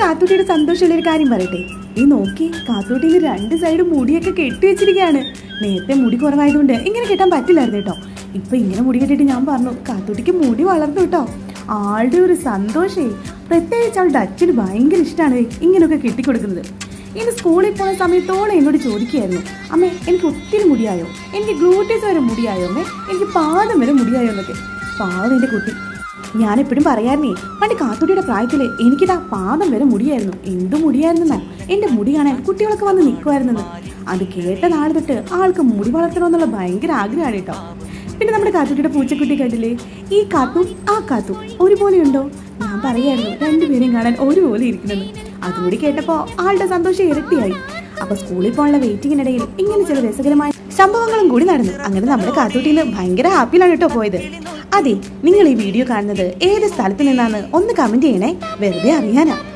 കാത്തൂട്ടിയുടെ സന്തോഷമുള്ളൊരു കാര്യം പറയട്ടെ. ഈ നോക്കി, കാത്തൂട്ടിന് 2 സൈഡും മുടിയൊക്കെ കെട്ടി വെച്ചിരിക്കുകയാണ്. നേരത്തെ മുടി കുറവായതുകൊണ്ട് ഇങ്ങനെ കെട്ടാൻ പറ്റില്ലായിരുന്നു കേട്ടോ. ഇപ്പൊ ഇങ്ങനെ മുടി കെട്ടിട്ട് ഞാൻ പറഞ്ഞു, കാത്തൂട്ടിക്ക് മുടി വളർന്നു കേട്ടോ. ആളുടെ ഒരു സന്തോഷേ. പ്രത്യേകിച്ച് അവളുടെ അച്ഛന് ഭയങ്കര ഇഷ്ടമാണ് ഇങ്ങനെയൊക്കെ കെട്ടിക്കൊടുക്കുന്നത്. ഇനി സ്കൂളിൽ പോകുന്ന സമയത്തോളം എന്നോട് ചോദിക്കുകയായിരുന്നു, അമ്മേ എനിക്ക് ഒത്തിരി മുടിയായോ, എനിക്ക് ഗ്ലൂട്ടീസ് വരെ മുടിയായോ, അമ്മേ എനിക്ക് പാദം വരെ മുടിയായോ എന്നൊക്കെ. പാവം എൻ്റെ കുട്ടി. ഞാനെപ്പോഴും പറയായിരുന്നേ, പണ്ട് കാത്തൂട്ടിയുടെ പ്രായത്തിൽ എനിക്കിതാ പാദം വരെ മുടിയായിരുന്നു. എന്തു മുടിയായിരുന്നെന്നോ, എൻ്റെ മുടി കാണാൻ കുട്ടികളൊക്കെ വന്ന് നിൽക്കുമായിരുന്നെന്ന്. അത് കേട്ട നാൾ തൊട്ട് ആൾക്ക് മുടി വളർത്തണമെന്നുള്ള ഭയങ്കര ആഗ്രഹമാണ് കേട്ടോ. പിന്നെ നമ്മുടെ കാത്തൂട്ടിയുടെ പൂച്ചക്കുട്ടി കണ്ടില്ലേ, ഈ കാത്തും ആ കാത്തും ഒരുപോലെ ഉണ്ടോ? ഞാൻ പറയായിരുന്നു രണ്ടുപേരെയും കാണാൻ ഒരുപോലെ ഇരിക്കുന്നെന്ന്. അതുകൂടി കേട്ടപ്പോൾ ആളുടെ സന്തോഷം ഇരട്ടിയായി. അപ്പൊ സ്കൂളിൽ പോകാനുള്ള വെയിറ്റിങ്ങിനിടയിൽ ഇങ്ങനെ ചില രസകരമായ സംഭവങ്ങളും കൂടി നടന്നു. അങ്ങനെ നമ്മുടെ കാത്തൂട്ടിയിൽ ഭയങ്കര ഹാപ്പിയിലാണ് കേട്ടോ പോയത്. അതെ, നിങ്ങൾ ഈ വീഡിയോ കാണുന്നത് ഏത് സ്ഥലത്ത് നിന്നാണ് ഒന്ന് കമന്റ് ചെയ്യണേ, വെറുതെ അറിയാനാ.